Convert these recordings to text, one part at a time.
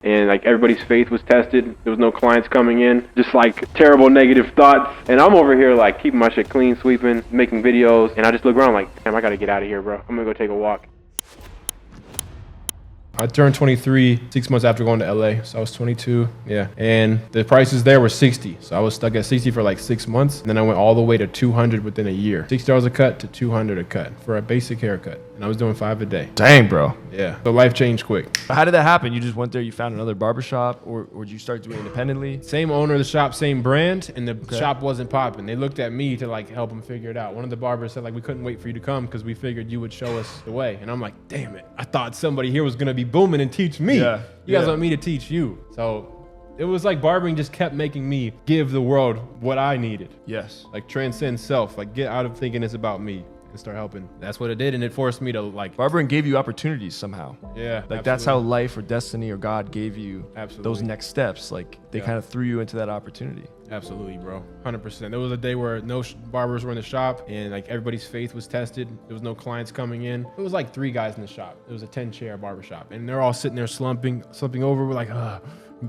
and like everybody's faith was tested. There was no clients coming in, just like terrible negative thoughts. And I'm over here like keeping my shit clean, sweeping, making videos, and I just look around like, damn, I gotta get out of here, bro. I'm gonna go take a walk. I turned 23 6 months after going to LA, so I was 22, yeah. And the prices there were 60, so I was stuck at 60 for like 6 months, and then I went all the way to 200 within a year. $60 a cut to 200 a cut for a basic haircut, and I was doing 5 a day. Dang, bro. Yeah, so life changed quick. How did that happen? You just went there, you found another barbershop, or did you start doing it independently? Same owner of the shop, same brand, and the shop wasn't popping. They looked at me to like help them figure it out. One of the barbers said like, we couldn't wait for you to come because we figured you would show us the way. And I'm like, damn it, I thought somebody here was gonna be booming and teach me. Yeah. You guys want me to teach you. So it was like barbering just kept making me give the world what I needed. Yes. Like transcend self, like get out of thinking it's about me and start helping. That's what it did, and it forced me to like. Barbering gave you opportunities somehow. Yeah. Like that's how life or destiny or God gave you those next steps. Like they kind of threw you into that opportunity. Absolutely, bro. 100%. There was a day where no barbers were in the shop and like everybody's faith was tested. There was no clients coming in. It was like 3 guys in the shop. It was a 10-chair barber shop, and they're all sitting there slumping over. We're like,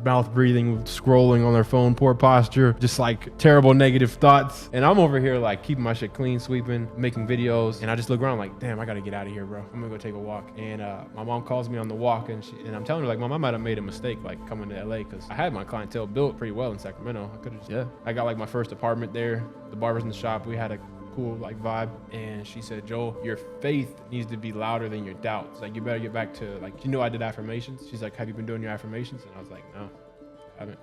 mouth breathing, scrolling on their phone, poor posture, just like terrible negative thoughts. And I'm over here like keeping my shit clean, sweeping, making videos. And I just look around like, damn, I gotta get out of here, bro. I'm gonna go take a walk. And my mom calls me on the walk, and I'm telling her like, Mom, I might have made a mistake like coming to LA, because I had my clientele built pretty well in Sacramento. I could have I got like my first apartment there. The barber's in the shop. We had a cool like vibe, and she said, Joel, your faith needs to be louder than your doubts. Like you better get back to like, I did affirmations. She's like, have you been doing your affirmations? And I was like, no, I haven't.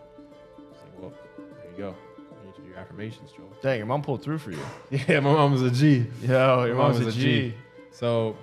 She's like, well, there you go. You need to do your affirmations, Joel. Dang, your mom pulled through for you. Yeah, my mom was a G. Yo, your mom was a G. So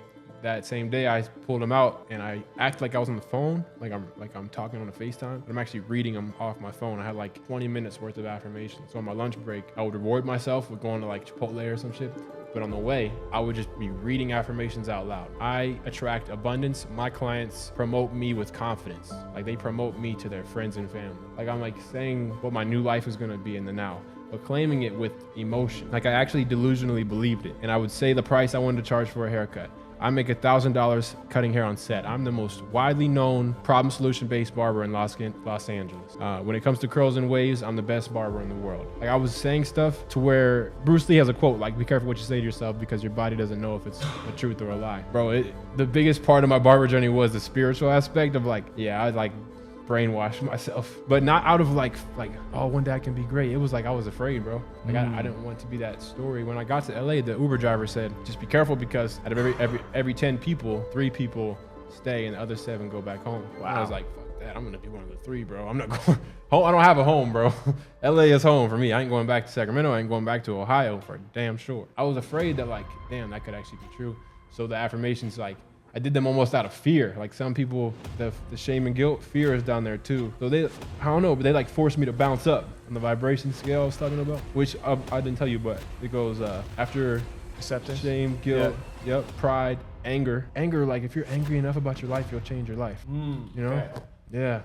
that same day I pulled them out and I act like I was on the phone, like I'm talking on a FaceTime, but I'm actually reading them off my phone. I had like 20 minutes worth of affirmations. So on my lunch break, I would reward myself with going to like Chipotle or some shit. But on the way, I would just be reading affirmations out loud. I attract abundance. My clients promote me with confidence. Like they promote me to their friends and family. Like I'm like saying what my new life is gonna be in the now, but claiming it with emotion. Like I actually delusionally believed it. And I would say the price I wanted to charge for a haircut. I make $1,000 cutting hair on set. I'm the most widely known problem solution based barber in Los Angeles. When it comes to curls and waves, I'm the best barber in the world. Like I was saying stuff to where Bruce Lee has a quote, like, be careful what you say to yourself because your body doesn't know if it's a truth or a lie. Bro, the biggest part of my barber journey was the spiritual aspect of like, I like brainwash myself, but not out of like, oh, one day I can be great. It was like I was afraid, bro. Like I didn't want to be that story. When I got to LA, the Uber driver said, just be careful because out of every 10 people, 3 people stay and the other 7 go back home. Wow. And I was like, fuck that. I'm gonna be one of the 3, bro. I'm not going home. I don't have a home, bro. LA is home for me. I ain't going back to Sacramento. I ain't going back to Ohio for damn sure. I was afraid that like, damn, that could actually be true. So the affirmations, like, I did them almost out of fear. Like some people, the shame and guilt, fear is down there too. So I don't know, but they like forced me to bounce up on the vibration scale I was talking about, which I didn't tell you, but it goes after acceptance, shame, guilt, pride, anger. Anger, like if you're angry enough about your life, you'll change your life. You know? Okay. Yeah.